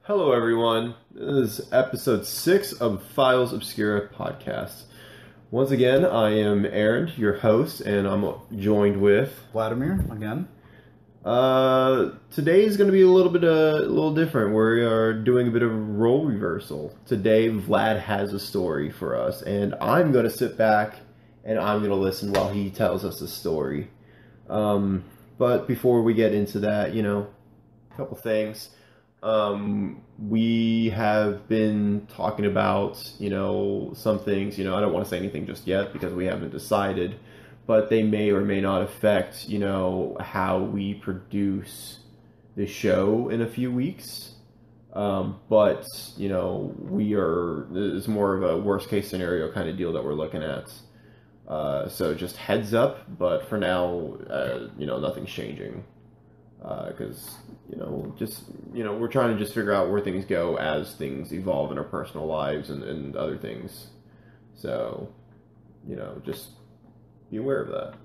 Hello, everyone. This is episode 6 of Files Obscura podcast. Once again, I am Aaron, your host, and I'm joined with. Vladimir, again. Today is going to be a little different. We are doing a bit of a role reversal. Today, Vlad has a story for us, and I'm going to sit back and I'm going to listen while he tells us the story. But before we get into that, a couple things. We have been talking about, some things, I don't want to say anything just yet because we haven't decided, but they may or may not affect, how we produce the show in a few weeks. But, it's more of a worst case scenario kind of deal that we're looking at. So just heads up, but for now, nothing's changing. Because we're trying to just figure out where things go as things evolve in our personal lives and other things. So, just be aware of that.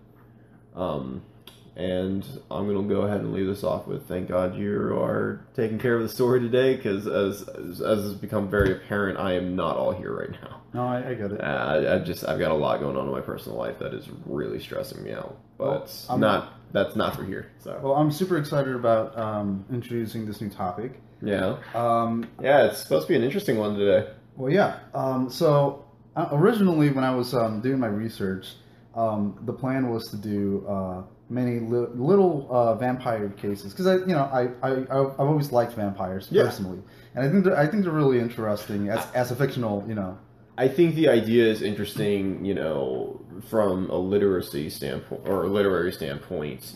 And I'm gonna go ahead and leave this off with thank God you are taking care of the story today, because as has become very apparent, I am not all here right now. No, I get it. I've got a lot going on in my personal life that is really stressing me out, but that's not for here. So. Well, I'm super excited about introducing this new topic. Yeah. It's supposed to be an interesting one today. Well, yeah. Originally, when I was doing my research, the plan was to do many little vampire cases because I've always liked vampires personally, and I think they're really interesting as a fictional. I think the idea is interesting, from a literacy standpoint or a literary standpoint,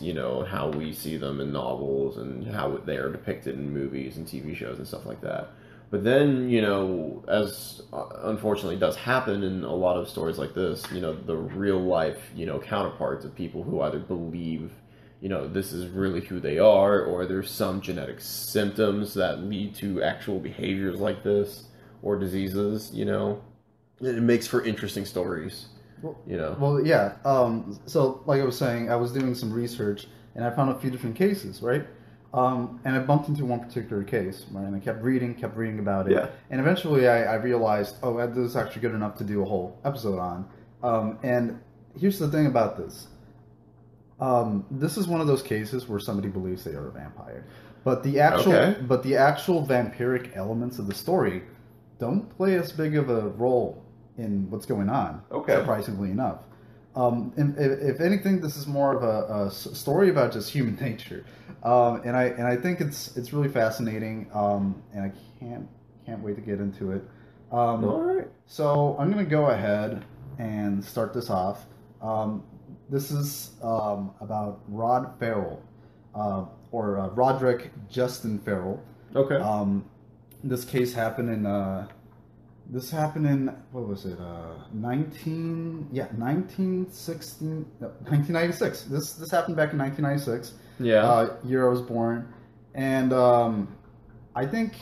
how we see them in novels and how they are depicted in movies and TV shows and stuff like that. But then, as unfortunately does happen in a lot of stories like this, the real life, counterparts of people who either believe, this is really who they are, or there's some genetic symptoms that lead to actual behaviors like this or diseases, It makes for interesting stories, Well, yeah. So, like I was saying, I was doing some research, and I found a few different cases, right? And I bumped into one particular case, right? And I kept reading about it. Yeah. And eventually I realized, this is actually good enough to do a whole episode on. And here's the thing about this. This is one of those cases where somebody believes they are a vampire. But the actual vampiric elements of the story don't play as big of a role in what's going on, surprisingly enough. And if anything, this is more of a story about just human nature, and I think it's really fascinating, and I can't wait to get into it. All right. So I'm gonna go ahead and start this off. This is about Ferrell, or Roderrick Justin Ferrell. Okay. This case happened in what was it? 1996. This happened back in 1996. Yeah. Year I was born, and I think,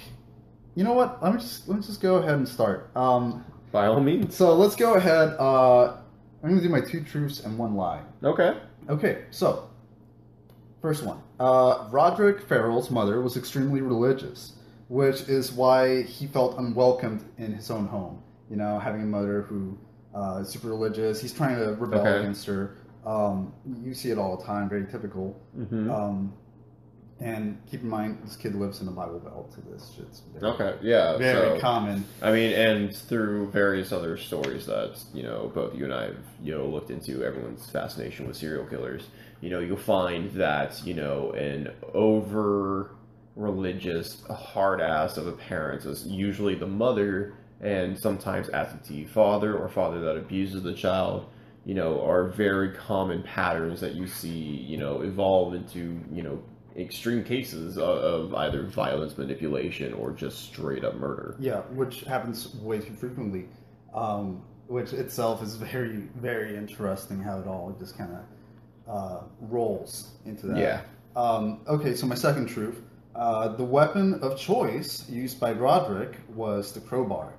you know what? Let me just go ahead and start. By all means. So let's go ahead. I'm gonna do my 2 truths and 1 lie. Okay. Okay. So first one. Roderrick Ferrell's mother was extremely religious, which is why he felt unwelcomed in his own home. Having a mother who is super religious, he's trying to rebel against her. You see it all the time, very typical. Mm-hmm. And keep in mind, this kid lives in the Bible Belt, so this shit's very common. I mean, and through various other stories that, both you and I have, looked into, everyone's fascination with serial killers, you'll find that, an over religious hard ass of a parent is usually the mother, and sometimes absentee father or father that abuses the child, are very common patterns that you see, evolve into, extreme cases of either violence, manipulation, or just straight up murder. Yeah, which happens way too frequently, which itself is very, very interesting how it all just kind of rolls into that. Yeah. Okay, so my second truth. The weapon of choice used by Roderrick was the crowbar.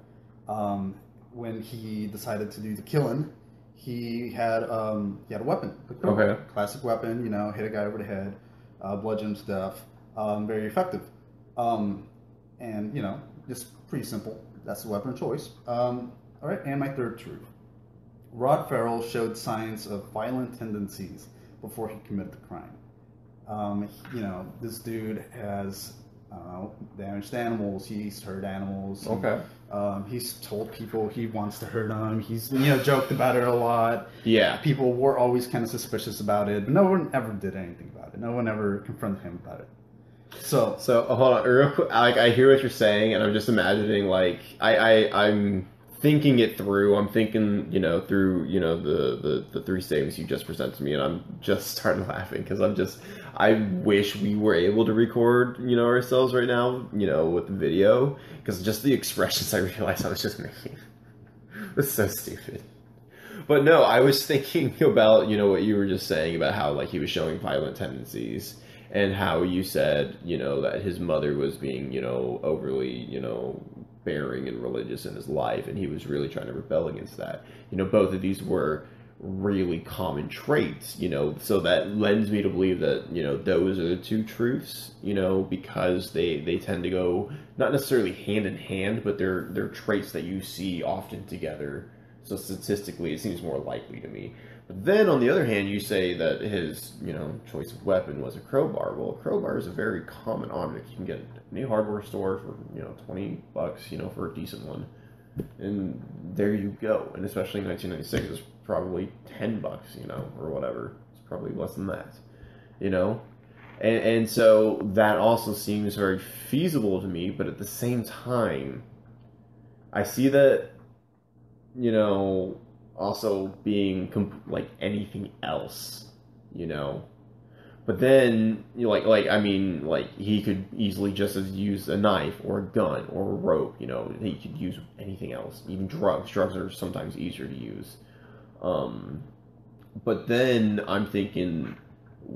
When he decided to do the killing, he had a weapon, the crowbar. Okay. Classic weapon, hit a guy over the head, bludgeoned to death, very effective. And, you know, just pretty simple. That's the weapon of choice. All right, and my third truth. Rod Ferrell showed signs of violent tendencies before he committed the crime. You know, this dude has, I don't know, damaged animals. He's hurt animals. Okay. He's told people he wants to hurt them. He's, you know, joked about it a lot. Yeah. People were always kind of suspicious about it, but no one ever did anything about it. No one ever confronted him about it. So hold on, real quick. Like, I hear what you're saying, and I'm just imagining, like, I'm thinking it through. I'm thinking, you know, through, you know, the three statements you just presented to me, and I'm just starting laughing because I wish we were able to record, you know, ourselves right now, you know, with the video, because just the expressions I realized I was just making was so stupid. But no, I was thinking about, you know, what you were just saying about how, like, he was showing violent tendencies. And how you said, you know, that his mother was being, you know, overly, you know, bearing and religious in his life, and he was really trying to rebel against that. You know, both of these were really common traits, you know, so that lends me to believe that, you know, those are the two truths, you know, because they tend to go not necessarily hand in hand, but they're traits that you see often together. So statistically, it seems more likely to me. But then, on the other hand, you say that his, you know, choice of weapon was a crowbar. Well, a crowbar is a very common object. You can get at any hardware store for, you know, $20, you know, for a decent one. And there you go. And especially in 1996, it's probably $10, you know, or whatever. It's probably less than that, you know? And so that also seems very feasible to me, but at the same time, I see that, you know, also being like anything else, you know. But then, you know, I mean, like, he could easily just as use a knife or a gun or a rope, you know. He could use anything else, even drugs. Drugs are sometimes easier to use. But then I'm thinking,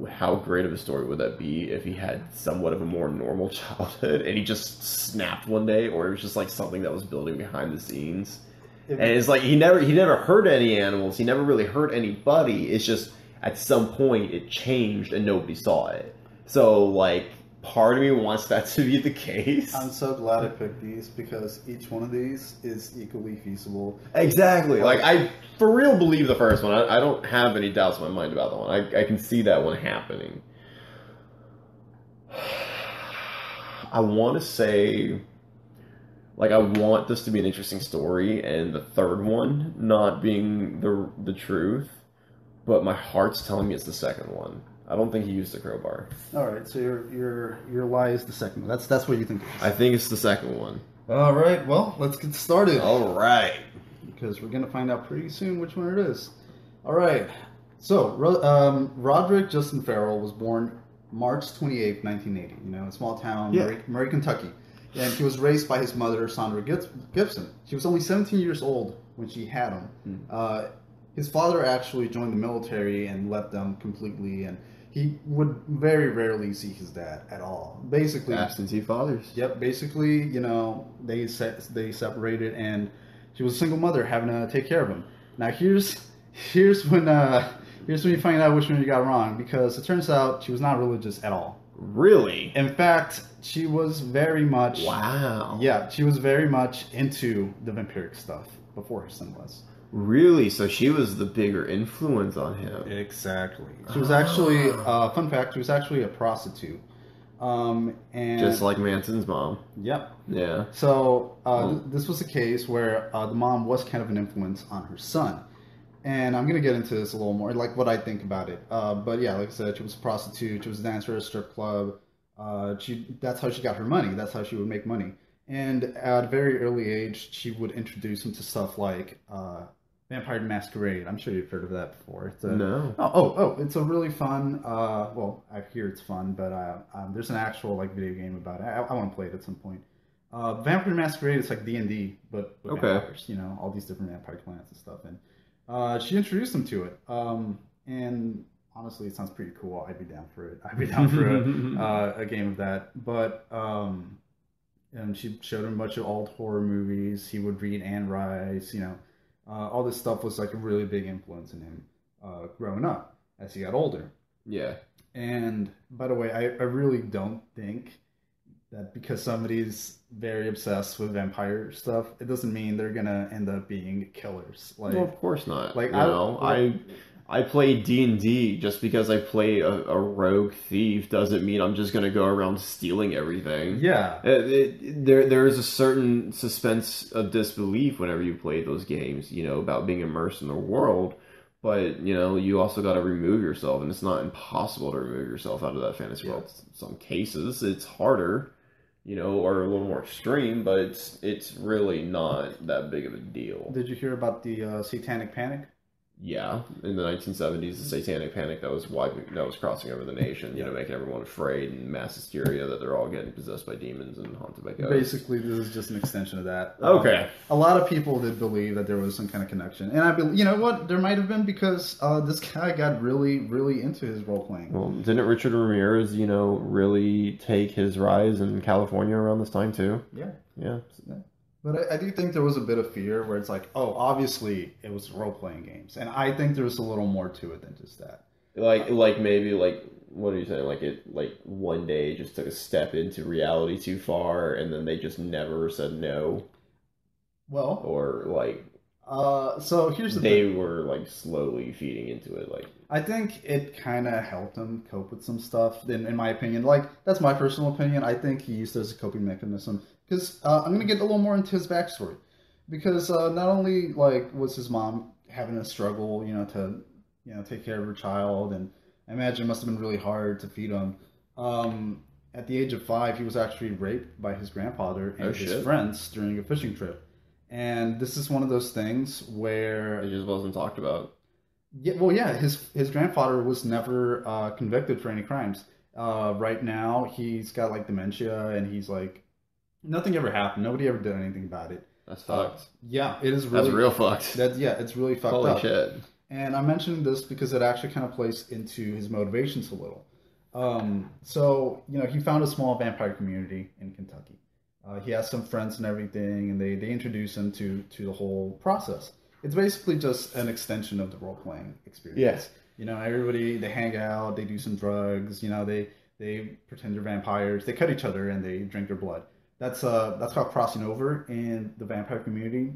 how great of a story would that be if he had somewhat of a more normal childhood and he just snapped one day, or it was just like something that was building behind the scenes. And it's like he never hurt any animals. He never really hurt anybody. It's just at some point it changed and nobody saw it. So, like, part of me wants that to be the case. I'm so glad I picked these because each one of these is equally feasible. Exactly. Like, I for real believe the first one. I don't have any doubts in my mind about that one. I can see that one happening. I want to say, like, I want this to be an interesting story, and the third one not being the truth, but my heart's telling me it's the second one. I don't think he used the crowbar. All right, so your lie is the second one. That's what you think it is. I think it's the second one. All right, well, let's get started. All right. Because we're going to find out pretty soon which one it is. All right, so Roderrick Justin Ferrell was born March 28th, 1980. You know, a small town, Murray, Kentucky. And he was raised by his mother, Sandra Gibson. She was only 17 years old when she had him. His father actually joined the military and left them completely, and he would very rarely see his dad at all. Basically, absentee fathers. Yep. Basically, you know, they separated, and she was a single mother having to take care of him. Now here's when you find out which one you got wrong, because it turns out she was not religious at all. Really? In fact, she was very much... Wow. Yeah, she was very much into the vampiric stuff before her son was. Really? So she was the bigger influence on him. Exactly. She was actually, fun fact, she was actually a prostitute. And just like Manson's mom. Yep. Yeah. So this was a case where the mom was kind of an influence on her son. And I'm going to get into this a little more, like what I think about it. But yeah, like I said, she was a prostitute. She was a dancer at a strip club. That's how she got her money. That's how she would make money. And at a very early age, she would introduce him to stuff like Vampire the Masquerade. I'm sure you've heard of that before. No. Oh, it's a really fun, well, I hear it's fun, but there's an actual like video game about it. I want to play it at some point. Vampire the Masquerade is like D&D, but with vampires, you know, all these different vampire clans and stuff. And she introduced him to it. And honestly, it sounds pretty cool. I'd be down for it. I'd be down for a game of that. But and she showed him a bunch of old horror movies. He would read Anne Rice, you know. All this stuff was like a really big influence in him growing up as he got older. Yeah. And by the way, I really don't think that because somebody's very obsessed with vampire stuff, it doesn't mean they're gonna end up being killers. Like, Well, of course not. like I play D&D. Just because I play a rogue thief doesn't mean I'm just going to go around stealing everything. yeah, There is a certain suspense of disbelief whenever you play those games, about being immersed in the world. But, you also got to remove yourself, and it's not impossible to remove yourself out of that fantasy world. In some cases, it's harder, or a little more extreme, but it's really not that big of a deal. Did you hear about the Satanic Panic? Yeah, in the 1970s, the Satanic Panic that was crossing over the nation, making everyone afraid and mass hysteria that they're all getting possessed by demons and haunted by ghosts. Basically, this is just an extension of that. Okay. A lot of people did believe that there was some kind of connection, and I believe, you know what, there might have been because this guy got really, really into his role playing. Well, didn't Richard Ramirez, really take his rise in California around this time too? Yeah. Yeah. But I do think there was a bit of fear where it's like, oh, obviously it was role-playing games. And I think there's a little more to it than just that. Like maybe, what are you saying? One day it just took a step into reality too far and then they just never said no? Well... Or, so here's the thing. They thing. were, slowly feeding into it, I think it kind of helped him cope with some stuff, in my opinion. That's my personal opinion. I think he used it as a coping mechanism. Because I'm going to get a little more into his backstory. Because not only was his mom having a struggle, to take care of her child, and I imagine it must have been really hard to feed him. At the age of 5, he was actually raped by his grandfather and his friends during a fishing trip. And this is one of those things where it just wasn't talked about. Yeah, well, yeah, his grandfather was never convicted for any crimes. Right now, he's got dementia, and he's nothing ever happened. Nobody ever did anything about it. That's fucked. Yeah, it is really... That's real fucked. It's really fucked up. Holy shit. And I'm mentioning this because it actually kind of plays into his motivations a little. So, he found a small vampire community in Kentucky. He has some friends and everything, and they introduce him to the whole process. It's basically just an extension of the role-playing experience. Yeah. Everybody, they hang out, they do some drugs, they pretend they're vampires, they cut each other, and they drink their blood. That's called crossing over in the vampire community.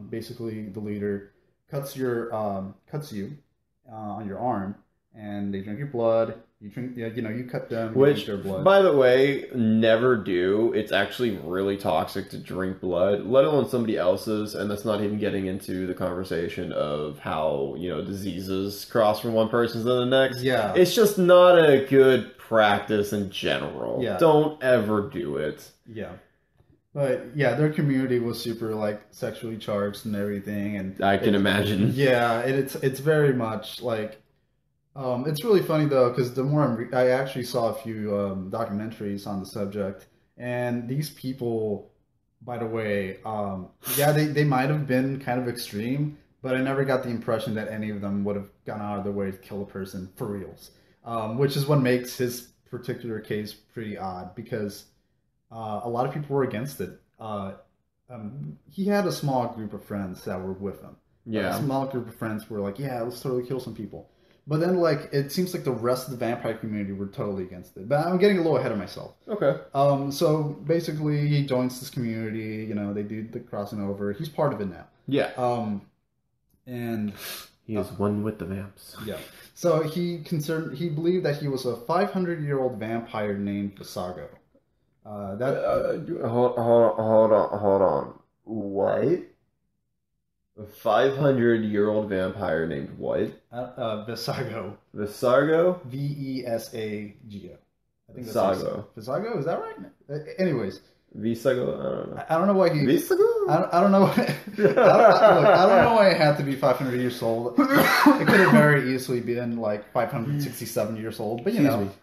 Basically, the leader cuts you on your arm, and they drink your blood. You drink, you cut them. You drink their blood. By the way, never do. It's actually really toxic to drink blood, let alone somebody else's. And that's not even getting into the conversation of how diseases cross from one person to the next. Yeah, it's just not a good practice in general. Yeah, don't ever do it. Yeah. But yeah, their community was super sexually charged and everything, and I can imagine. Yeah, and it's very much it's really funny though, because the more I actually saw a few documentaries on the subject, and these people, by the way, they might have been kind of extreme, but I never got the impression that any of them would have gone out of their way to kill a person for reals, which is what makes his particular case pretty odd, because a lot of people were against it. He had a small group of friends that were with him. Yeah. A small group of friends were yeah, let's totally kill some people. But then, it seems like the rest of the vampire community were totally against it. But I'm getting a little ahead of myself. Okay. So basically, he joins this community. They do the crossing over. He's part of it now. Yeah. And he is one with the vamps. Yeah. So he believed that he was a 500-year-old vampire named Visago. Hold on. What? A 500-year-old vampire named what? Visago. Visago? Vesago. I think Visago. Visago, is that right? Anyways. Visago? I don't know. I don't know why he... Visago? I don't know why... I don't know why it had to be 500 years old. It could have very easily been 567 years old. But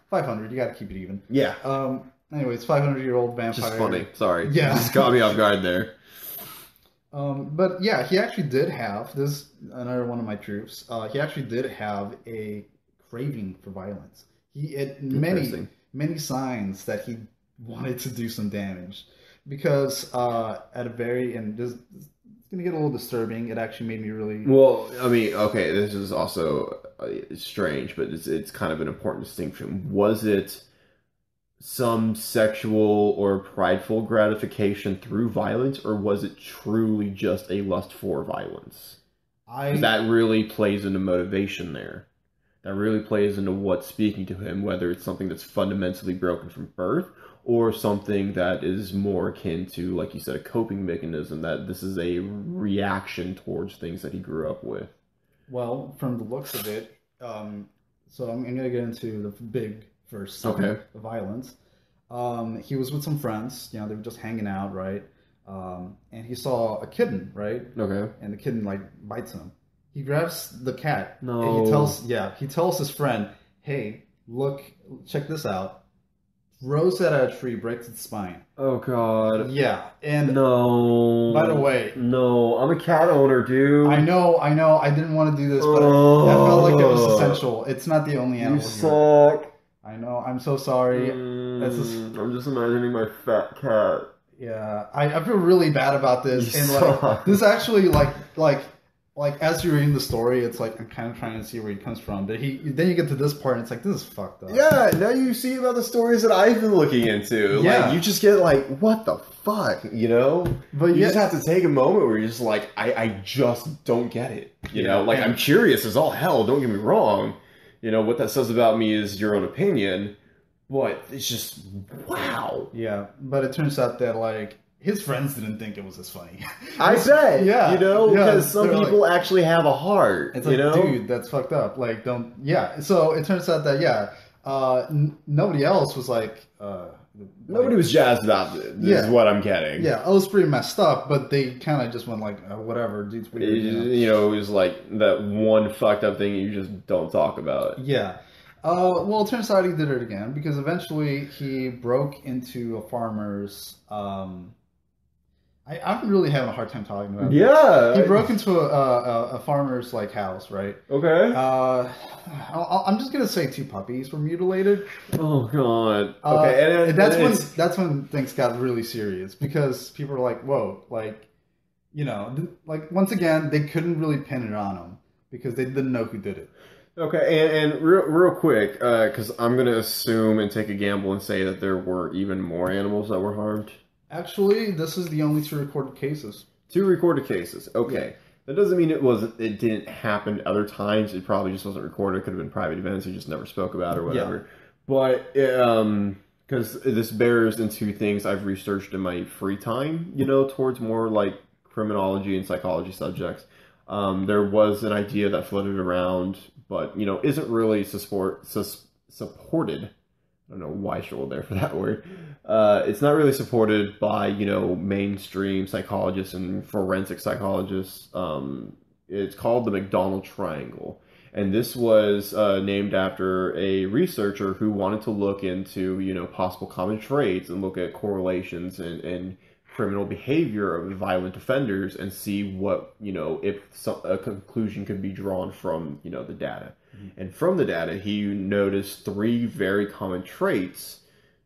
500, you gotta keep it even. Yeah. Anyways, 500-year-old vampire. Just funny. Sorry. Yeah. Just caught me off guard there. But yeah, he actually did have this. Another one of my troops. He actually did have a craving for violence. He had many signs that he wanted to do some damage, because at a very and this it's gonna get a little disturbing. It actually made me really okay. This is also strange, but it's kind of an important distinction. Was it some sexual or prideful gratification through violence, or was it truly just a lust for violence? 'Cause that really plays into motivation there. That really plays into what's speaking to him, whether it's something that's fundamentally broken from birth or something that is more akin to, like you said, a coping mechanism, that this is a reaction towards things that he grew up with. Well, from the looks of it, so I'm going to get into the big first scene, Okay. the violence. He was with some friends, they were just hanging out, right? And he saw a kitten, right? Okay. And the kitten like bites him. He grabs the cat. No. And he tells his friend, "Hey, look, check this out." Throws it at a tree, breaks its spine. Oh god. Yeah, and No. by the way, no, I'm a cat owner, dude. I know. I didn't want to do this, but I felt like it was essential. It's not the only animal. You suck. Here. I know. I'm so sorry. I'm just imagining my fat cat. Yeah, I feel really bad about this, You and suck. this actually like as you're reading the story, it's like I'm kind of trying to see where he comes from. But then you get to this part, and it's like this is fucked up. Yeah, now you see about the stories that I've been looking into. Yeah. Like, you just get like, what the fuck, you know? But you just have to take a moment where you're just like, I just don't get it. You know, like, I'm curious as all hell, don't get me wrong. You know, what that says about me is your own opinion, but it's just, wow. Yeah, but it turns out that like his friends didn't think it was as funny. I bet. Yeah, you know, yeah, because some they're people like, actually have a heart. it's you like, know, dude, that's fucked up. Like, don't. Yeah. So it turns out that nobody else was like. Nobody was jazzed about this. This is what I'm getting. Yeah, it was pretty messed up, but they kind of just went like, whatever, dude's weird. It was like that one fucked up thing you just don't talk about. Yeah. Well, it turns out he did it again because eventually he broke into a farmer's. I'm really having a hard time talking about it. Yeah. He broke into a farmer's like house, right? Okay. I'm just gonna say 2 puppies were mutilated. Oh god. Okay, and that's when things got really serious because people were like, "Whoa!" Like, like once again they couldn't really pin it on him because they didn't know who did it. Okay, and real quick, because I'm gonna assume and take a gamble and say that there were even more animals that were harmed. Actually, this is the only 2 recorded cases. 2 recorded cases. Okay. Yeah. That doesn't mean it didn't happen other times. It probably just wasn't recorded. It could have been private events you just never spoke about or whatever. Yeah. But because this bears into things I've researched in my free time, towards more like criminology and psychology subjects. There was an idea that floated around, but isn't really supported. I don't know why I struggled there for that word. It's not really supported by, mainstream psychologists and forensic psychologists. It's called the McDonald Triangle. And this was named after a researcher who wanted to look into, possible common traits and look at correlations and criminal behavior of violent offenders and see what, if a conclusion could be drawn from, the data. Mm-hmm. And from the data, he noticed 3 very common traits,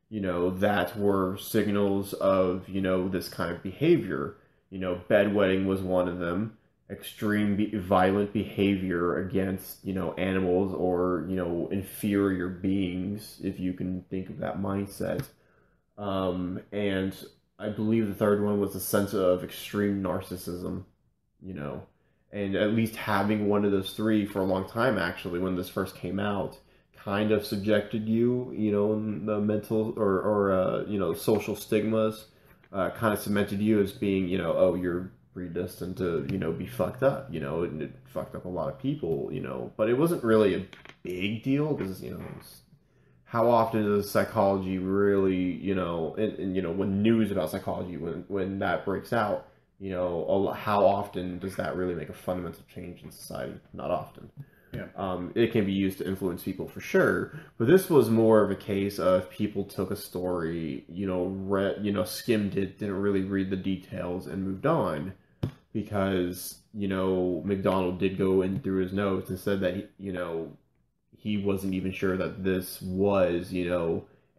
that were signals of, this kind of behavior. Bedwetting was one of them. Extreme violent behavior against, animals or, inferior beings, if you can think of that mindset. And I believe the third one was a sense of extreme narcissism, and at least having one of those 3 for a long time, actually, when this first came out, kind of subjected you, in the mental or social stigmas, kind of cemented you as being, you're predestined to, be fucked up, and it fucked up a lot of people, but it wasn't really a big deal because, how often does psychology really, and when news about psychology, when that breaks out, how often does that really make a fundamental change in society? Not often. Yeah. It can be used to influence people for sure, but this was more of a case of people took a story, skimmed it, didn't really read the details, and moved on, because McDonald did go in through his notes and said that he wasn't even sure that this was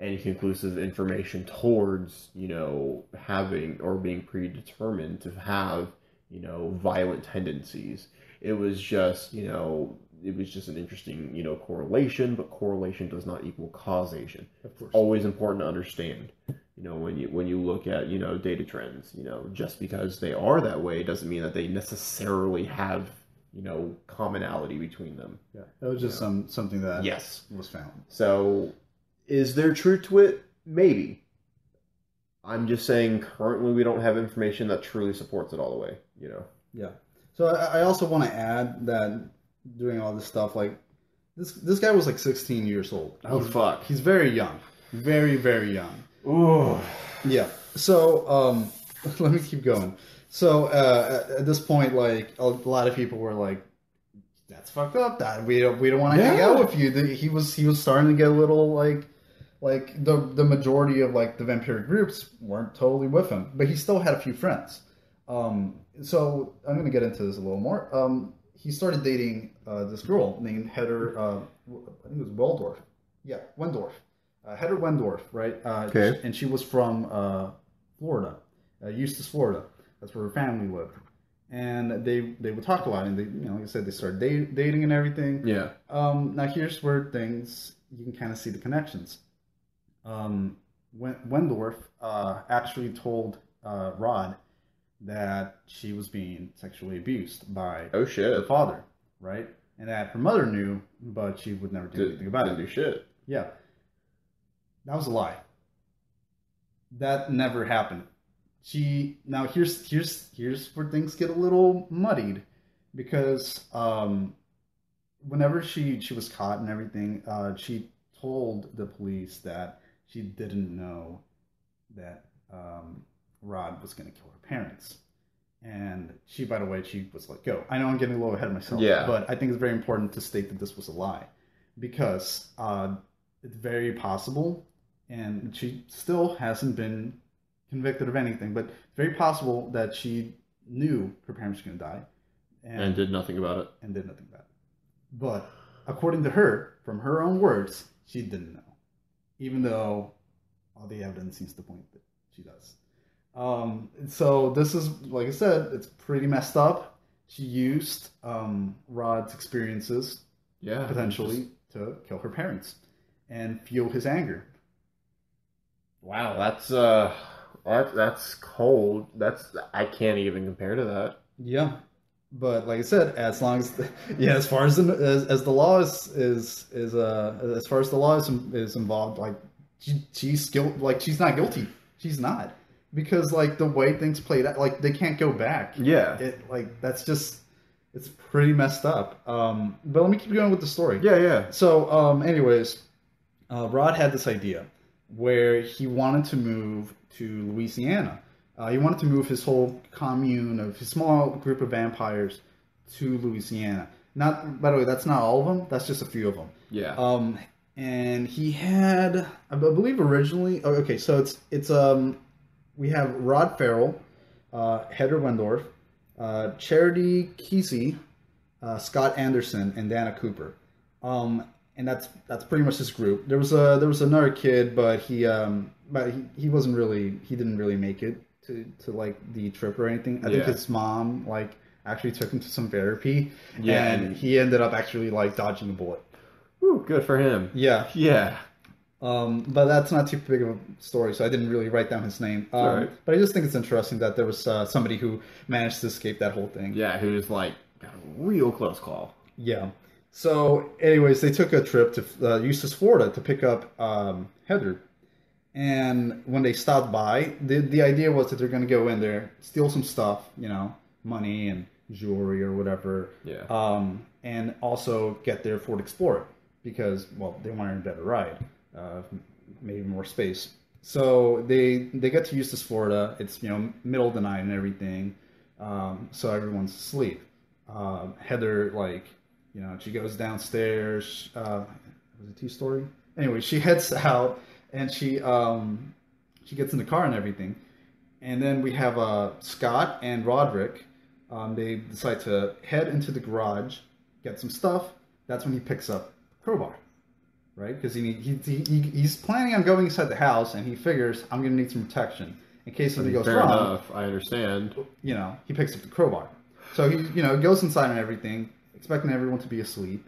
any conclusive information towards having or being predetermined to have violent tendencies. It was just it was just an interesting, correlation, but correlation does not equal causation. Of course. Always important to understand. When you look at, data trends, just because they are that way doesn't mean that they necessarily have, commonality between them. Yeah. That was just something that yes. was found. So, is there truth to it? Maybe. I'm just saying currently we don't have information that truly supports it all the way, Yeah. So I also want to add that doing all this stuff, like, this guy was like 16 years old. Fuck. He's very young. Very, very young. Ooh. Yeah. So, let me keep going. So, at this point, like, a lot of people were like, that's fucked up. That we don't want to hang out with you. He was starting to get a little, like the majority of, like, the vampiric groups weren't totally with him, but he still had a few friends. So I'm going to get into this a little more. He started dating this girl named Heather, I think it was Wendorf. Yeah, Wendorf. Heather Wendorf, right? Okay. And she was from Florida, Eustis, Florida. That's where her family lived. And they would talk a lot, and they, like I said, they started dating and everything. Yeah. Now here's where you can kind of see the connections. Wendorf actually told Rod that she was being sexually abused by the father, right? And that her mother knew, but she would never do anything about it. Didn't do shit. Yeah. That was a lie. That never happened. Now here's where things get a little muddied, because whenever she was caught and everything, she told the police that she didn't know that Rod was going to kill her parents. And by the way, she was let go. I know I'm getting a little ahead of myself, but I think it's very important to state that this was a lie, because it's very possible, and she still hasn't been convicted of anything, but it's very possible that she knew her parents were going to die. And did nothing about it. But according to her, from her own words, she didn't know, even though all the evidence seems to point that she does. So this is, like I said, it's pretty messed up. She used Rod's experiences, potentially, to kill her parents and fuel his anger. Wow, that's cold. I can't even compare to that. Yeah, but like I said, as long as as far as the law is as far as the law is involved, like she's not guilty. She's not, because like the way things played out, like they can't go back. Yeah, it's pretty messed up. But let me keep going with the story. Yeah. So anyways, Rod had this idea where he wanted to move to Louisiana. He wanted to move his whole commune of his small group of vampires to Louisiana. Not, by the way, that's not all of them. That's just a few of them. Yeah. And he had, I believe originally. Oh, okay, so it's we have Rod Ferrell, Heather Wendorf, Charity Kesey, Scott Anderson, and Dana Cooper. And that's pretty much his group. There was another kid, but he wasn't really, he didn't really make it to like the trip or anything. I think his mom like actually took him to some therapy, and he ended up actually like dodging a bullet. Ooh, good for him. Yeah. But that's not too big of a story, so I didn't really write down his name. Right. But I just think it's interesting that there was somebody who managed to escape that whole thing. Yeah, who's like got a real close call. Yeah. So, anyways, they took a trip to Eustis, Florida, to pick up Heather. And when they stopped by, the idea was that they're going to go in there, steal some stuff, money and jewelry or whatever. Yeah. And also get their Ford Explorer because, well, they wanted a better ride, maybe more space. So they get to Eustis, Florida. It's middle of the night and everything, so everyone's asleep. Heather she goes downstairs. Was it 2-story? Anyway, she heads out and she gets in the car and everything. And then we have Scott and Roderrick. They decide to head into the garage, get some stuff. That's when he picks up the crowbar, right? Because he's planning on going inside the house, and he figures I'm going to need some protection in case something goes wrong. Fair enough, I understand. He picks up the crowbar. So he goes inside and everything, expecting everyone to be asleep.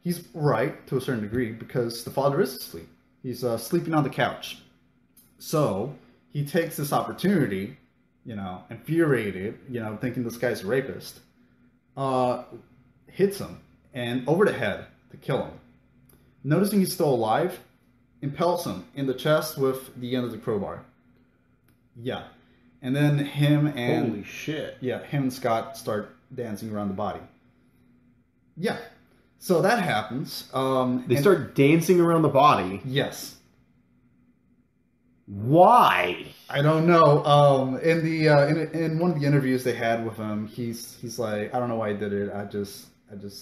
He's right to a certain degree because the father is asleep. He's sleeping on the couch. So he takes this opportunity, infuriated, thinking this guy's a rapist, hits him and over the head to kill him. Noticing he's still alive, impales him in the chest with the end of the crowbar. Yeah. And then Holy shit. Yeah, him and Scott start dancing around the body. Yeah. So that happens. They start dancing around the body. Yes. Why? I don't know. In one of the interviews they had with him, he's like, I don't know why I did it. I just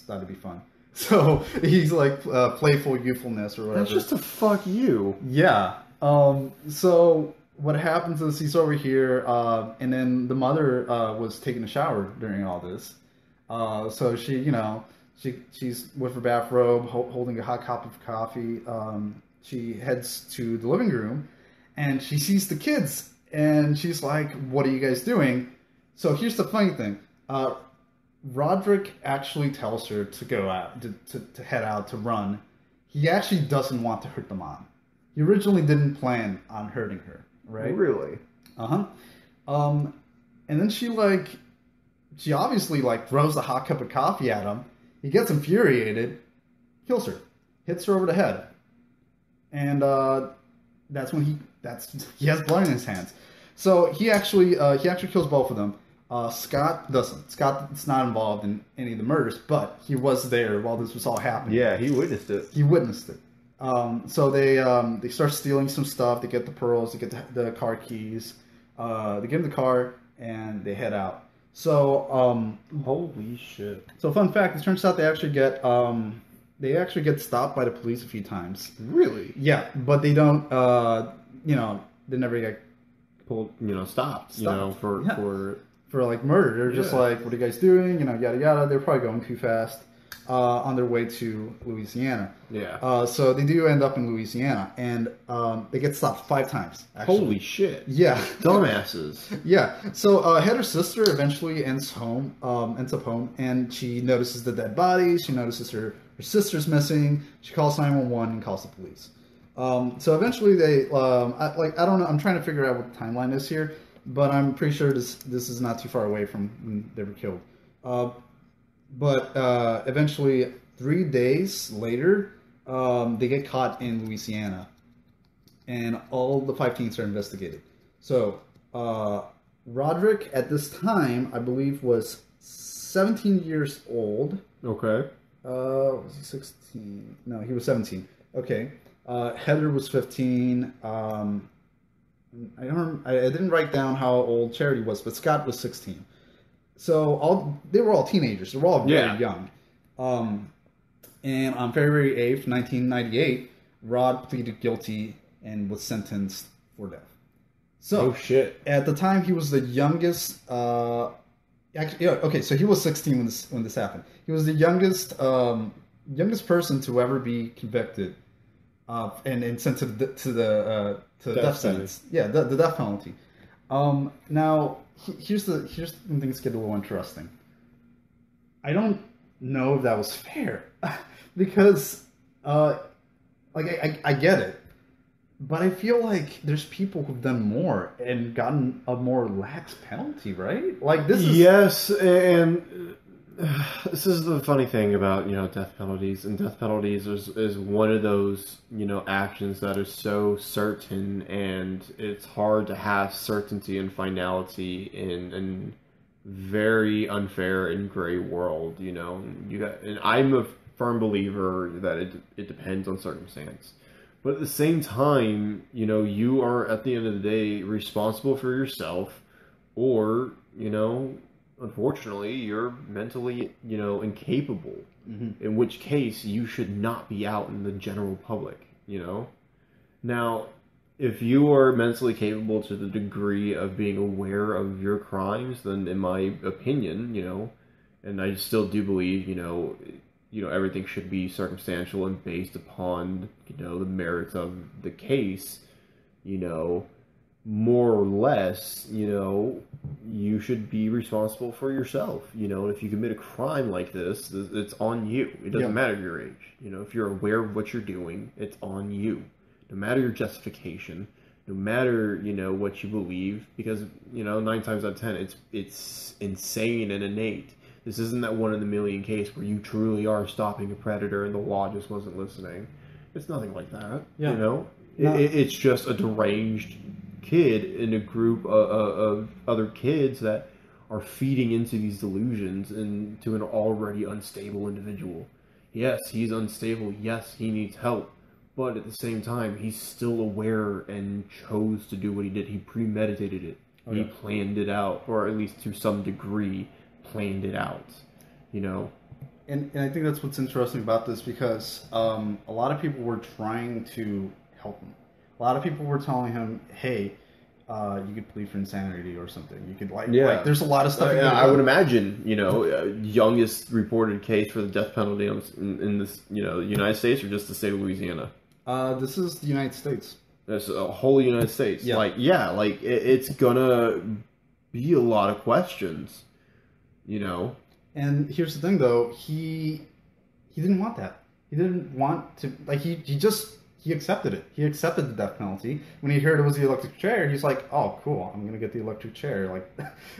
thought it'd be fun. So he's like playful youthfulness or whatever. That's just to fuck you. Yeah. So what happens is he's over here, and then the mother was taking a shower during all this. So she's with her bathrobe, holding a hot cup of coffee. She heads to the living room, and she sees the kids, and she's like, "What are you guys doing?" So here's the funny thing. Roderrick actually tells her to go out, to head out, to run. He actually doesn't want to hurt the mom. He originally didn't plan on hurting her, right? Really? Uh-huh. And then she obviously throws a hot cup of coffee at him. He gets infuriated, kills her, hits her over the head. And that's when he has blood in his hands. So he actually kills both of them. Scott doesn't. Scott's not involved in any of the murders, but he was there while this was all happening. Yeah, he witnessed it. So they start stealing some stuff. They get the pearls. They get the car keys. They get in the car and they head out. So holy shit. So fun fact: it turns out they actually get stopped by the police a few times. Really? Yeah, but they don't. They never get pulled. Stopped. For murder. They're just like, what are you guys doing? Yada yada. They're probably going too fast on their way to Louisiana. Yeah. So they do end up in Louisiana, and they get stopped 5 times. Actually. Holy shit. Yeah. Dumbasses. Yeah. So Heather's sister eventually ends up home, and she notices the dead body. She notices her sister's missing. She calls 911 and calls the police. So eventually they, I don't know. I'm trying to figure out what the timeline is here. But I'm pretty sure this is not too far away from when they were killed. But eventually, 3 days later, they get caught in Louisiana. And all the 5 teens are investigated. So, Roderrick, at this time, I believe, was 17 years old. Okay. Was he 16? No, he was 17. Okay. Heather was 15. I didn't write down how old Charity was, but Scott was 16. So they were all teenagers. They were all very young. And on February 8th, 1998, Rod pleaded guilty and was sentenced for death. So, oh shit! At the time, he was the youngest. So he was 16 when this happened. He was the youngest person to ever be convicted, and sent to the death sentence. Yeah, the death penalty. Now here's when things get a little interesting. I don't know if that was fair because I get it, but I feel like there's people who've done more and gotten a more lax penalty, right? Yes, and this is the funny thing about death penalties, and death penalties is one of those actions that are so certain, and it's hard to have certainty and finality in very unfair and gray world. And I'm a firm believer that it depends on circumstance, but at the same time, you are at the end of the day responsible for yourself, or unfortunately, you're mentally, incapable. Mm-hmm. In which case, you should not be out in the general public. Now, if you are mentally capable to the degree of being aware of your crimes, then, in my opinion, and I still do believe, everything should be circumstantial and based upon, the merits of the case, more or less, you should be responsible for yourself. If you commit a crime like this, it's on you. It doesn't matter your age. If you're aware of what you're doing, it's on you. No matter your justification, no matter, what you believe, because, 9 times out of 10, it's insane and innate. This isn't that one in a million case where you truly are stopping a predator and the law just wasn't listening. It's nothing like that. Yeah. It's just a deranged kid in a group of other kids that are feeding into these delusions and to an already unstable individual. Yes, he's unstable. Yes, he needs help. But at the same time, he's still aware and chose to do what he did. He premeditated it. He planned it out, or at least to some degree, planned it out. And I think that's what's interesting about this, because a lot of people were trying to help him. A lot of people were telling him, hey, you could plead for insanity or something. You could, like there's a lot of stuff. I would imagine, youngest reported case for the death penalty in this, the United States or just the state of Louisiana? This is the United States. It's a whole United States. Yeah. It's gonna be a lot of questions, And here's the thing, though. He didn't want that. He didn't want to, he accepted it. He accepted the death penalty. When he heard it was the electric chair, he's like, oh, cool, I'm going to get the electric chair. Like,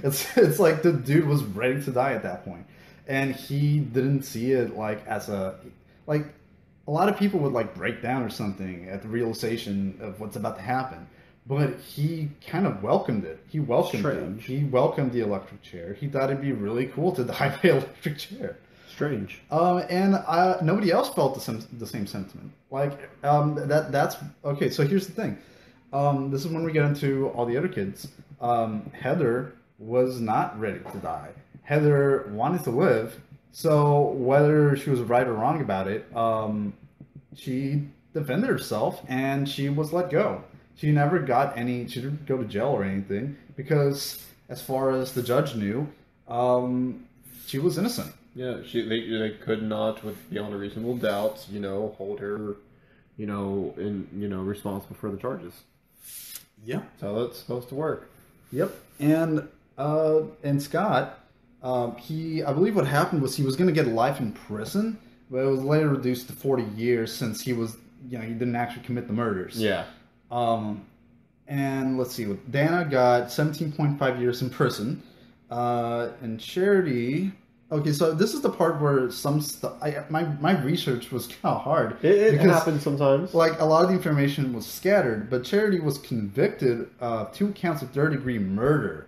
it's like the dude was ready to die at that point. And he didn't see it, like, as a lot of people would, like, break down or something at the realization of what's about to happen. But he kind of welcomed it. He welcomed it. He welcomed the electric chair. He thought it'd be really cool to die by electric chair. Strange. And nobody else felt the same sentiment. That's okay. So here's the thing. This is when we get into all the other kids. Heather was not ready to die. Heather wanted to live. So whether she was right or wrong about it, she defended herself and she was let go. She never got she didn't go to jail or anything, because as far as the judge knew, she was innocent. Yeah, they could not, beyond a reasonable doubt, hold her, responsible for the charges. Yeah. That's how that's supposed to work. Yep. And Scott, I believe what happened was he was going to get life in prison, but it was later reduced to 40 years since he was, he didn't actually commit the murders. Yeah. And let's see, Dana got 17.5 years in prison, and Charity. Okay, so this is the part where some stuff. My research was kind of hard. It happens sometimes. Like, a lot of the information was scattered, but Charity was convicted of 2 counts of third-degree murder.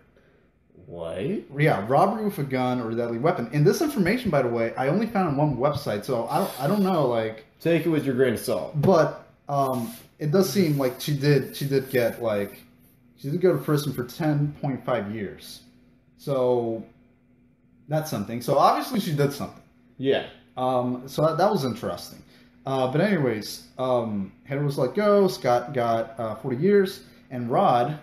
What? Yeah, robbery with a gun or deadly weapon. And this information, by the way, I only found on one website, so I don't know. Like, take it with your grain of salt. But it does seem like she did get she did go to prison for 10.5 years. So that's something. So obviously she did something. Yeah. So that was interesting. But anyways, Heather was let go. Scott got 40 years, and Rod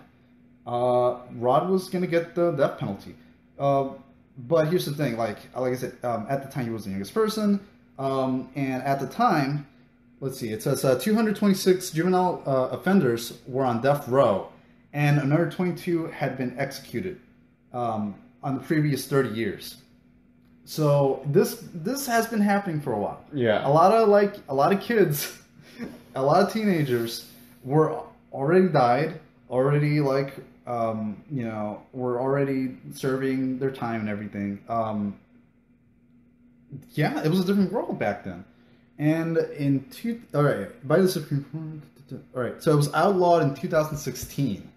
was gonna get the death penalty. But here's the thing: like I said, at the time he was the youngest person, and at the time, let's see, it says 226 juvenile offenders were on death row, and another 22 had been executed on the previous 30 years. So this has been happening for a while. Yeah. A lot of kids, a lot of teenagers were already died, already were already serving their time and everything. Yeah, it was a different world back then. And by the Supreme Court, all right, so it was outlawed in 2016.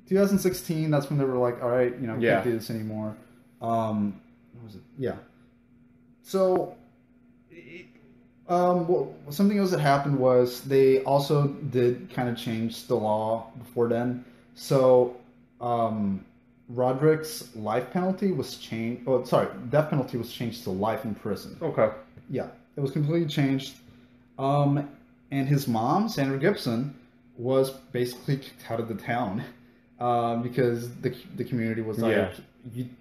2016, that's when they were like, all right, can't do this anymore. What was it? Yeah. So, something else that happened was they also did kind of change the law before then. So, Roderick's life penalty was changed. Oh, sorry, death penalty was changed to life in prison. Okay. Yeah, it was completely changed. And his mom, Sandra Gibson, was basically kicked out of the town because the community was like,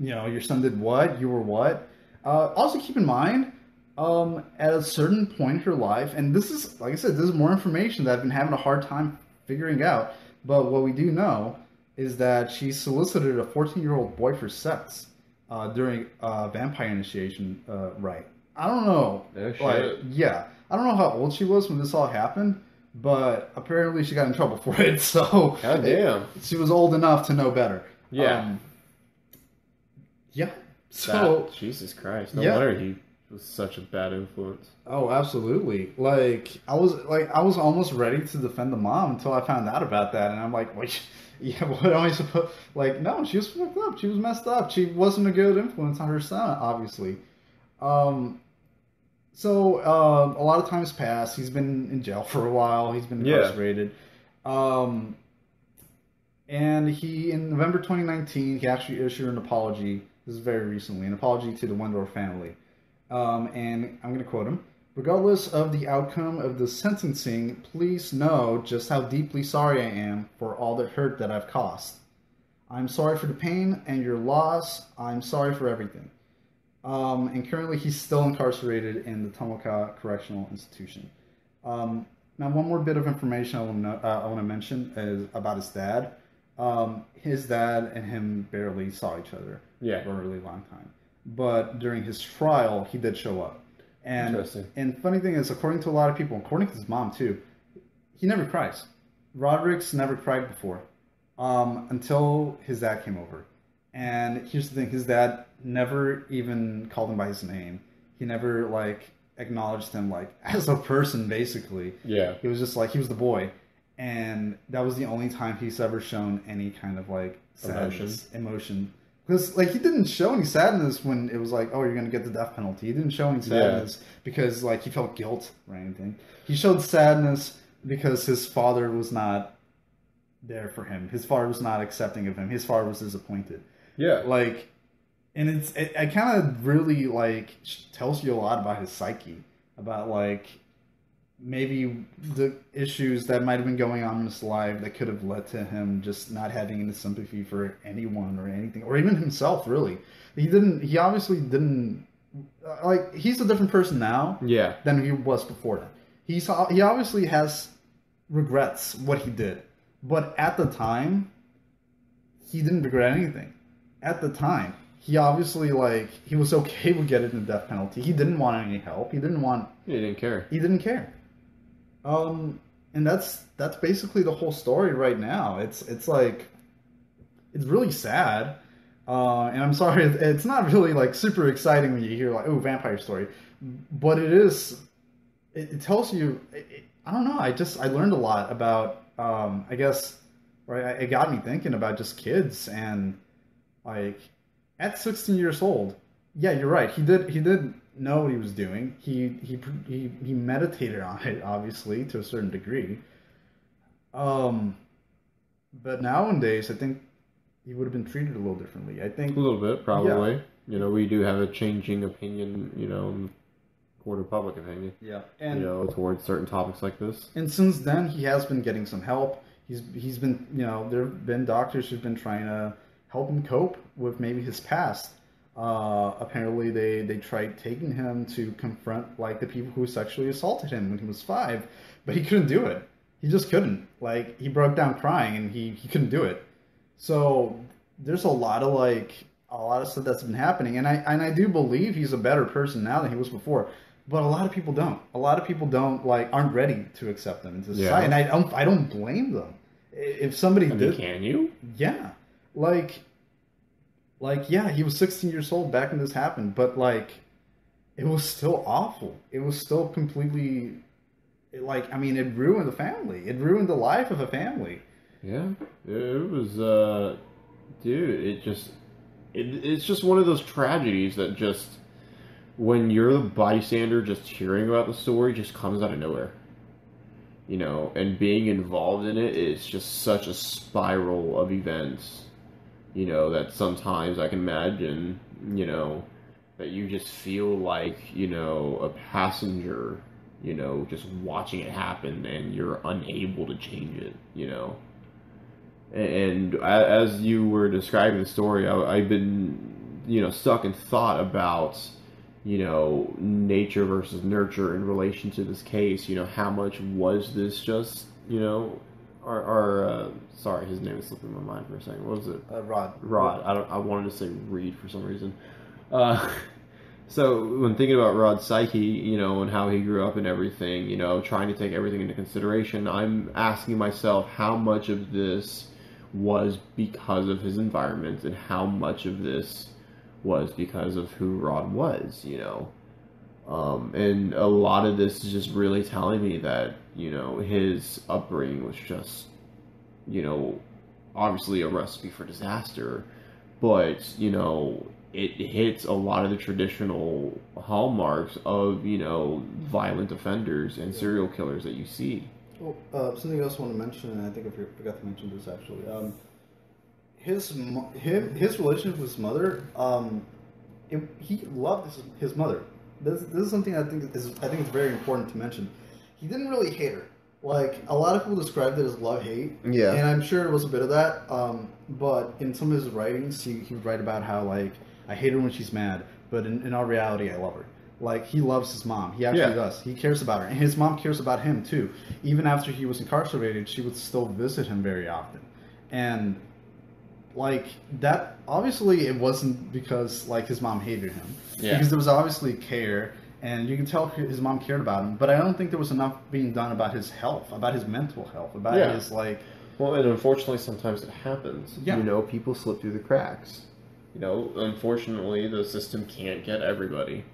your son did what? You were what? Also, keep in mind, at a certain point in her life, and this is, like I said, this is more information that I've been having a hard time figuring out. But what we do know is that she solicited a 14-year-old boy for sex during vampire initiation rite. I don't know. Oh, shit. Like, yeah. I don't know how old she was when this all happened, but apparently she got in trouble for it. So God damn. she was old enough to know better. Yeah. Yeah. So Jesus Christ. No yeah. wonder he was such a bad influence. Oh, absolutely. I was almost ready to defend the mom until I found out about that, and I'm like, wait, yeah, what am I supposed? Like, no, she was fucked up. She was messed up. She wasn't a good influence on her son, obviously. So a lot of time's passed. He's been in jail for a while. He's been incarcerated. And in November 2019, he actually issued an apology. This is very recently, an apology to the Wendorf family. And I'm going to quote him. Regardless of the outcome of the sentencing, please know just how deeply sorry I am for all the hurt that I've caused. I'm sorry for the pain and your loss. I'm sorry for everything. And currently he's still incarcerated in the Tomoka Correctional Institution. Now, one more bit of information I want to mention is about his dad. His dad and him barely saw each other for a really long time. But during his trial, he did show up. And funny thing is, according to a lot of people, according to his mom too, he never cries. Roderick's never cried before until his dad came over. And here's the thing, his dad never even called him by his name. He never acknowledged him as a person, basically. Yeah. He was just he was the boy. And that was the only time he's ever shown any kind of sadness, emotion. Because he didn't show any sadness when it was oh, you're going to get the death penalty. He didn't show any sadness because he felt guilt or anything. He showed sadness because his father was not there for him. His father was not accepting of him. His father was disappointed. Yeah. And it kind of really tells you a lot about his psyche, about maybe the issues that might have been going on in his life that could have led to him just not having any sympathy for anyone or anything, or even himself, really. He obviously didn't, he's a different person now than he was before that. He obviously has regrets what he did, but at the time, he didn't regret anything. At the time, he obviously he was okay with getting the death penalty. He didn't want any help. He didn't care. He didn't care. And that's basically the whole story right now. It's really sad. And I'm sorry, it's not really super exciting when you hear oh, vampire story, but it is. It tells you. I don't know. I learned a lot about. I guess right. It got me thinking about just kids and at 16 years old. Yeah, you're right. He did know what he was doing. He meditated on it, obviously, to a certain degree. But nowadays, I think he would have been treated a little differently. I think a little bit, probably. Yeah. We do have a changing opinion, in court of public opinion. Yeah, and towards certain topics like this. And since then, he has been getting some help. He's been, there have been doctors who've been trying to help him cope with maybe his past. Apparently they tried taking him to confront the people who sexually assaulted him when he was 5, but he couldn't do it. He just couldn't. He broke down crying and he couldn't do it. So there's a lot of stuff that's been happening, and I do believe he's a better person now than he was before. But a lot of people don't. A lot of people don't aren't ready to accept them into society, and I don't blame them. If somebody did, can you? Yeah, yeah, he was 16 years old back when this happened, but it was still awful. It was still completely, it ruined the family. It ruined the life of a family. Yeah, it was, dude, it's just one of those tragedies that just, when you're the bystander just hearing about the story, just comes out of nowhere. And being involved in it is just such a spiral of events. That sometimes I can imagine, that you just feel a passenger, just watching it happen and you're unable to change it, And as you were describing the story, I've been, stuck in thought about, nature versus nurture in relation to this case. How much was this just, sorry, his name is slipping my mind for a second. What was it? Rod. Rod. I wanted to say Reed for some reason. So when thinking about Rod's psyche, you know, and how he grew up and everything, you know, trying to take everything into consideration, I'm asking myself how much of this was because of his environment and how much of this was because of who Rod was, you know. And a lot of this is just really telling me that, you know, his upbringing was just, you know, obviously a recipe for disaster, but, you know, it hits a lot of the traditional hallmarks of, you know, violent offenders and serial killers that you see. Well, something else I want to mention, and I think I forgot to mention this actually. His relationship with his mother, he loved his mother. This is something I think is very important to mention. He didn't really hate her. Like, a lot of people described it as love-hate. Yeah. And I'm sure it was a bit of that. But in some of his writings, he would write about how, like, I hate her when she's mad, but in all reality, I love her. Like, he loves his mom. He actually does. He cares about her. And his mom cares about him, too. Even after he was incarcerated, she would still visit him very often. And, like, that, obviously, it wasn't because, like, his mom hated him. Yeah. Because there was obviously care, and you can tell his mom cared about him. But I don't think there was enough being done about his health, about his mental health, about his, like... Well, and unfortunately, sometimes it happens. Yeah. You know, people slip through the cracks. You know, unfortunately, the system can't get everybody.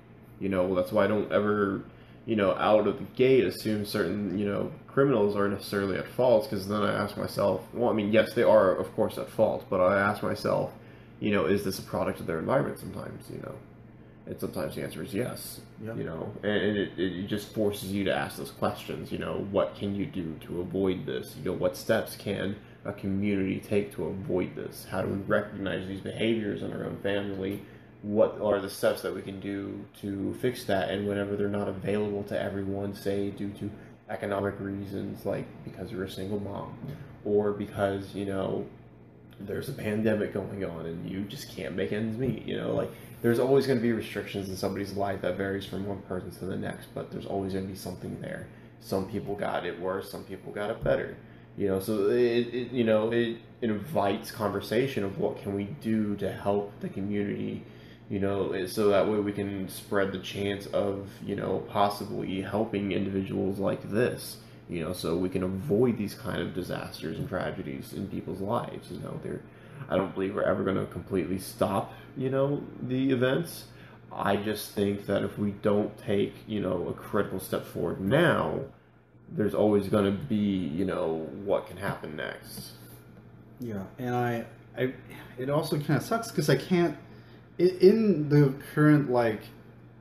You know, that's why I don't ever, you know, out of the gate assume certain, you know, criminals are necessarily at fault, because then I ask myself, well, I mean, yes, they are, of course, at fault, but I ask myself, you know, is this a product of their environment sometimes, you know? And sometimes the answer is yes, you know, and it just forces you to ask those questions, you know, what can you do to avoid this? You know, what steps can a community take to avoid this? How do we recognize these behaviors in our own family? What are the steps that we can do to fix that? And whenever they're not available to everyone, say due to economic reasons, like because you're a single mom, or because, you know, there's a pandemic going on and you just can't make ends meet, you know, like there's always going to be restrictions in somebody's life that varies from one person to the next, but there's always going to be something there. Some people got it worse, some people got it better. You know, so it invites conversation of what can we do to help the community, you know, so that way we can spread the chance of, you know, possibly helping individuals like this, you know, so we can avoid these kind of disasters and tragedies in people's lives. You know, I don't believe we're ever going to completely stop, you know, the events. I just think that if we don't take, you know, a critical step forward now, there's always going to be, you know, what can happen next. Yeah, and I it also kind of sucks because I can't, in the current, like,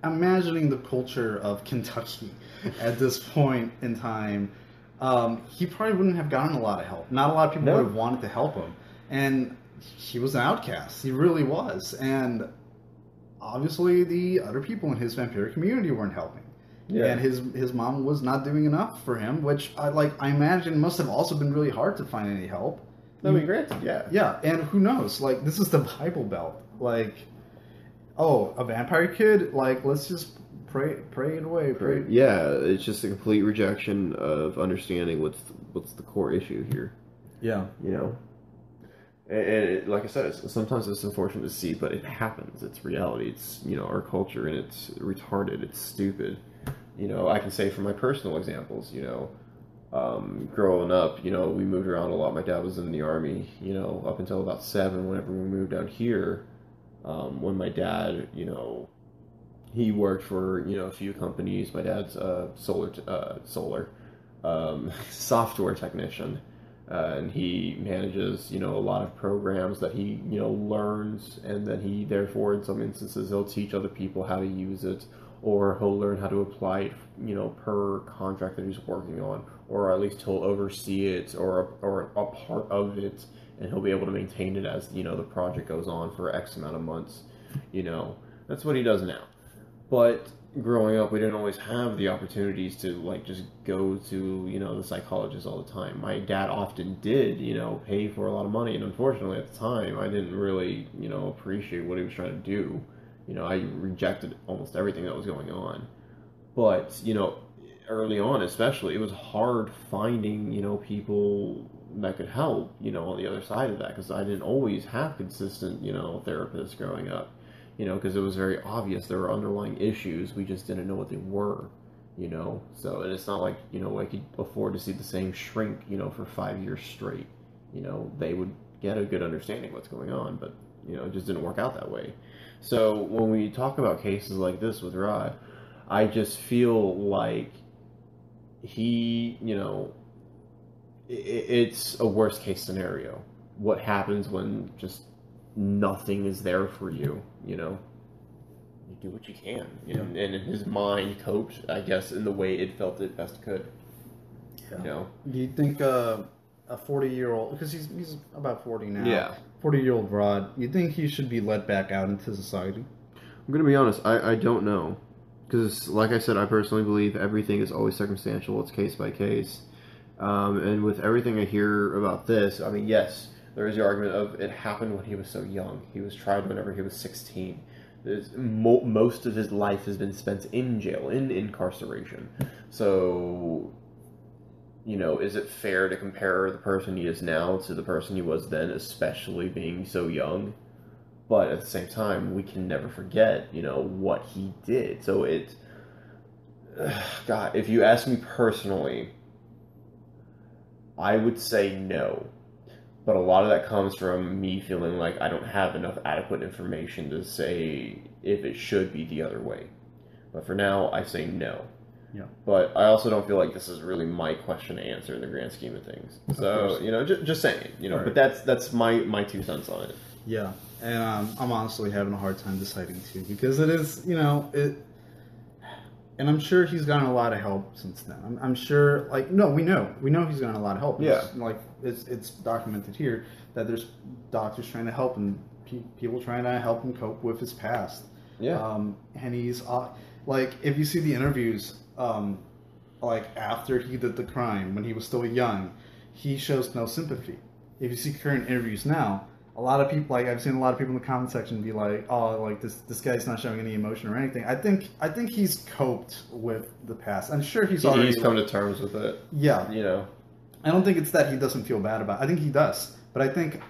imagining the culture of Kentucky at this point in time, he probably wouldn't have gotten a lot of help. Not a lot of people would have wanted to help him. And he was an outcast. He really was. And obviously the other people in his vampiric community weren't helping. Yeah. And his mom was not doing enough for him, which I imagine must have also been really hard to find any help. I mean, granted, yeah. Yeah, and who knows? Like, this is the Bible Belt. Like, oh, a vampire kid? Like, let's just pray it away. Pray. Yeah, it's just a complete rejection of understanding what's the core issue here. Yeah. You know? And like I said, sometimes it's unfortunate to see, but it happens. It's reality. It's, you know, our culture, and it's retarded. It's stupid. You know, I can say from my personal examples, you know, growing up, you know, we moved around a lot. My dad was in the Army, you know, up until about 7, whenever we moved down here. When my dad, you know, he worked for, you know, a few companies. My dad's solar software technician. And he manages, you know, a lot of programs that he, you know, learns, and then he, therefore, in some instances, he'll teach other people how to use it, or he'll learn how to apply it, you know, per contract that he's working on, or at least he'll oversee it, or a part of it, and he'll be able to maintain it as, you know, the project goes on for X amount of months. You know, that's what he does now. But growing up, we didn't always have the opportunities to, like, just go to, you know, the psychologist all the time. My dad often did, you know, pay for a lot of money, and unfortunately at the time, I didn't really, you know, appreciate what he was trying to do. You know, I rejected almost everything that was going on. But, you know, early on especially, it was hard finding, you know, people that could help, on the other side of that, because I didn't always have consistent, therapists growing up, because it was very obvious there were underlying issues. We just didn't know what they were, So, and it's not like, I could afford to see the same shrink, for 5 years straight. They would get a good understanding of what's going on, but, it just didn't work out that way. So when we talk about cases like this with Rod, I just feel like he, it's a worst case scenario. What happens when just nothing is there for you, You do what you can, and in his mind coped, I guess, in the way it felt it best could. Yeah. Do you think a 40-year-old, because he's about 40 now, yeah, 40-year-old Rod, you think he should be let back out into society? I'm going to be honest, I don't know. Because, like I said, I personally believe everything is always circumstantial. It's case by case. And with everything I hear about this, I mean, yes, there is the argument of it happened when he was so young. He was tried whenever he was 16. Most of his life has been spent in jail, in incarceration. So, is it fair to compare the person he is now to the person he was then, especially being so young? But at the same time, we can never forget, what he did. So God, if you ask me personally, I would say no. But a lot of that comes from me feeling like I don't have enough adequate information to say if it should be the other way. But for now, I say no. Yeah. But I also don't feel like this is really my question to answer in the grand scheme of things. So, just saying, right. But that's my 2 cents on it. Yeah, and I'm honestly having a hard time deciding too, because it is, and I'm sure he's gotten a lot of help since then. I'm sure, we know he's gotten a lot of help. Yeah, it's documented here that there's doctors trying to help him, people trying to help him cope with his past. Yeah, and he's if you see the interviews, after he did the crime when he was still young, he shows no sympathy. If you see current interviews now, a lot of people, I've seen a lot of people in the comment section be like, "Oh, this guy's not showing any emotion or anything." I think he's coped with the past. I'm sure he's come to terms with it. Yeah, I don't think it's that he doesn't feel bad about it. I think he does, but I think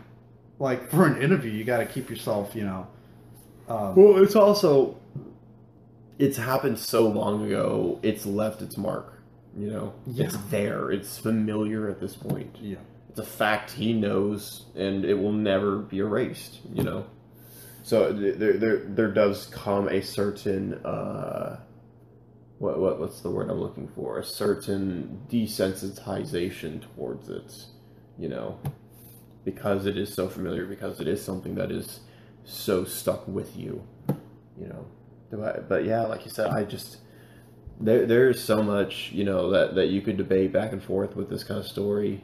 for an interview, you got to keep yourself, well, it's also it's happened so long ago. It's left its mark. Yeah. It's there. It's familiar at this point. Yeah. It's a fact he knows, and it will never be erased, So there does come a certain what's the word I'm looking for? A certain desensitization towards it, because it is so familiar, because it is something that is so stuck with you, But yeah, like you said, there's so much, that you could debate back and forth with this kind of story,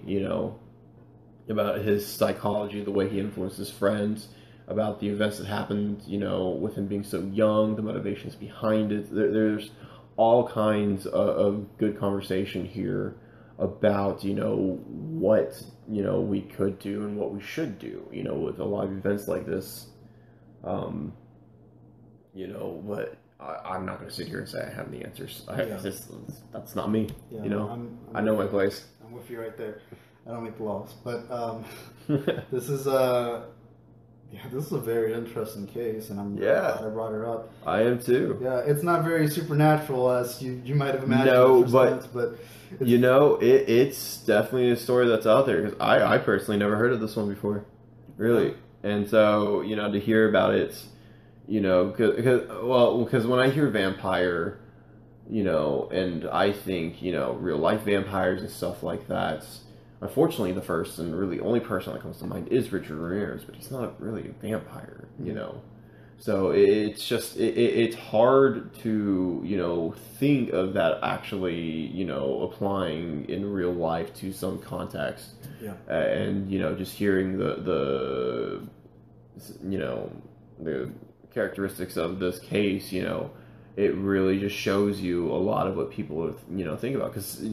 about his psychology, the way he influenced his friends, about the events that happened, with him being so young, the motivations behind it. There's all kinds of good conversation here about, what, we could do and what we should do, with a lot of events like this. But I'm not going to sit here and say I have the answers. That's not me, I know my place. I'm with you right there. I don't make the laws, but this is a very interesting case, and I'm glad I brought it up. I am too. Yeah, it's not very supernatural as you might have imagined. No, but it's definitely a story that's out there, because I personally never heard of this one before, really. And so to hear about it, because when I hear vampire, and I think real life vampires and stuff like that. Unfortunately, the first and really only person that comes to mind is Richard Ramirez, but he's not really a vampire, So it's just, it's hard to, think of that actually, applying in real life to some context. Yeah. And, just hearing the characteristics of this case, it really just shows you a lot of what people, think about. Because,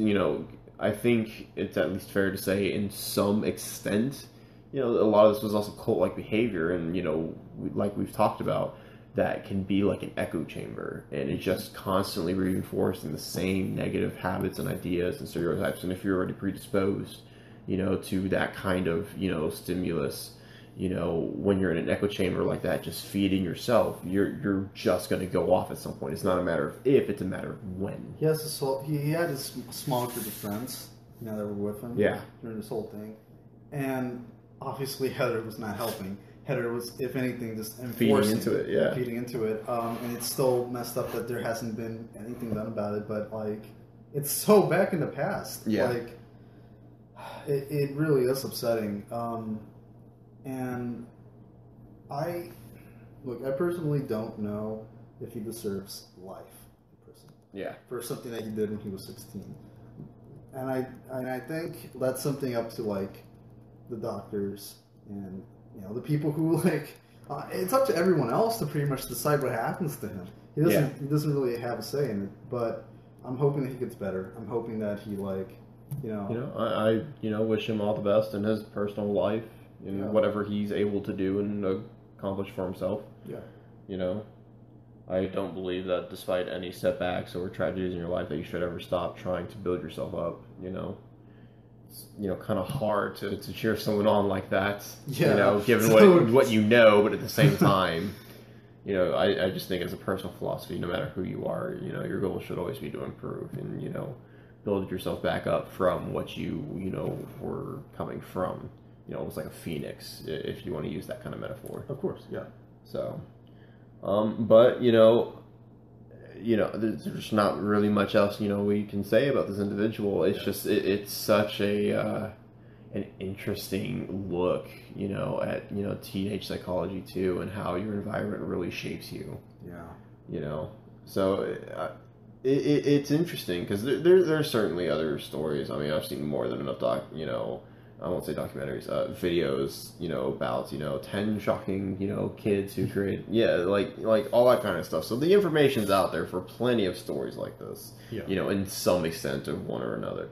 I think it's at least fair to say, in some extent, a lot of this was also cult-like behavior, and like we've talked about, that can be like an echo chamber, and it's just constantly reinforcing the same negative habits and ideas and stereotypes. And if you're already predisposed, to that kind of, stimulus. When you're in an echo chamber like that, just feeding yourself, you're just going to go off at some point. It's not a matter of if, it's a matter of when. He had his small group of friends, that were with him during this whole thing. And obviously Heather was not helping. Heather was, if anything, just feeding into it. And it's still messed up that there hasn't been anything done about it, but it's so back in the past. Yeah. It really is upsetting. And I personally don't know if he deserves life in prison. Yeah. For something that he did when he was 16. And I think that's something up to the doctors and the people who it's up to everyone else to pretty much decide what happens to him. He doesn't really have a say in it, but I'm hoping that he gets better. I'm hoping that he I wish him all the best in his personal life and whatever he's able to do and accomplish for himself. Yeah. I don't believe that despite any setbacks or tragedies in your life that you should ever stop trying to build yourself up. It's kind of hard to cheer someone on like that. Yeah. Given what you know, but at the same time, I just think as a personal philosophy, no matter who you are, your goal should always be to improve and build yourself back up from what you were coming from. Almost like a phoenix, if you want to use that kind of metaphor. Of course, yeah. So, but there's not really much else we can say about this individual. It's just it's such an interesting look at teenage psychology too, and how your environment really shapes you. So it's interesting because there's certainly other stories. I mean, I've seen more than enough I won't say documentaries, videos, about, 10 shocking, kids who create, like all that kind of stuff. So the information's out there for plenty of stories like this, in some extent of one or another.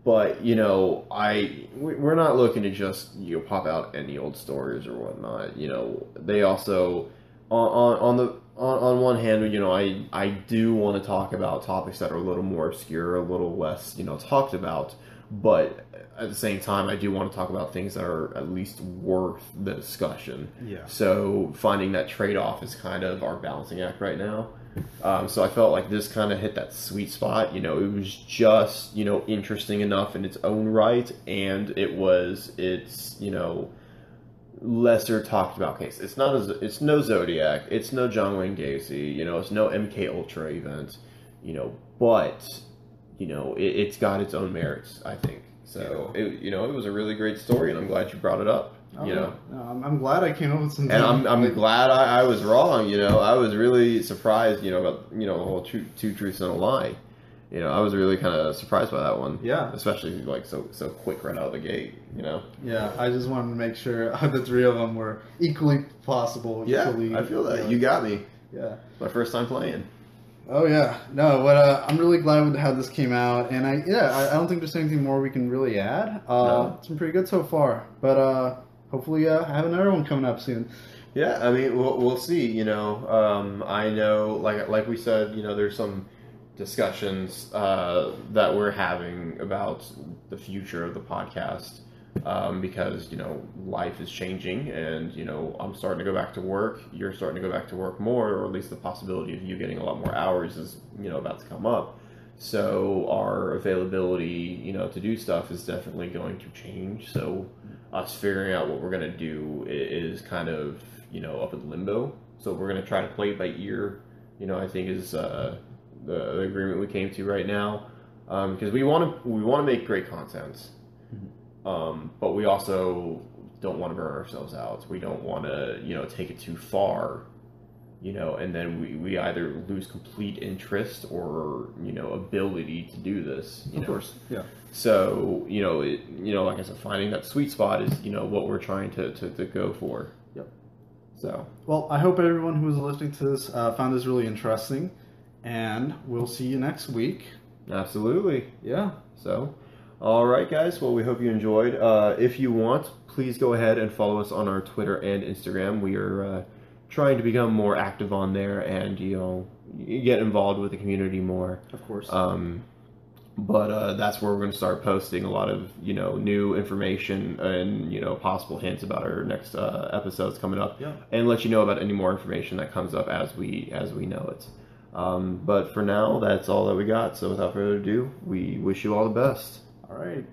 But, we're not looking to just, pop out any old stories or whatnot. They also, on one hand, I do want to talk about topics that are a little more obscure, a little less, talked about. But at the same time, I do want to talk about things that are at least worth the discussion. Yeah. So finding that trade-off is kind of our balancing act right now. So I felt like this kind of hit that sweet spot. It was just, interesting enough in its own right, and it's lesser talked about case. It's no Zodiac, it's no John Wayne Gacy, it's no MK Ultra event, but it's got its own merits, I think. So it was a really great story, and I'm glad you brought it up. I'm glad I came up with some. And I'm glad I was wrong. I was really surprised. About the whole two truths and a lie. I was really kind of surprised by that one. Yeah. Especially so quick right out of the gate. Yeah, I just wanted to make sure the three of them were equally possible. Yeah, I feel that you got me. Yeah. My first time playing. Oh yeah, no, but I'm really glad with how this came out, and I don't think there's anything more we can really add. No. It's been pretty good so far, but hopefully have another one coming up soon. Yeah, I mean we'll see. I know like we said, there's some discussions that we're having about the future of the podcast. Because life is changing, and I'm starting to go back to work. You're starting to go back to work more, or at least the possibility of you getting a lot more hours is about to come up. So our availability to do stuff is definitely going to change. So us figuring out what we're going to do is kind of up in limbo. So we're going to try to play it by ear. I think is the agreement we came to right now, because we want to make great content. But we also don't want to burn ourselves out. We don't want to, take it too far, and then we either lose complete interest or, ability to do this. Of course, yeah. So, like I said, finding that sweet spot is, what we're trying to go for. Yep. So. Well, I hope everyone who is listening to this found this really interesting, and we'll see you next week. Absolutely. Yeah. So. All right, guys. Well, we hope you enjoyed. If you want, please go ahead and follow us on our Twitter and Instagram. We are trying to become more active on there and, get involved with the community more. Of course. But that's where we're going to start posting a lot of new information and possible hints about our next episodes coming up, and let you know about any more information that comes up as we know it. But for now, that's all that we got. So without further ado, we wish you all the best. All right.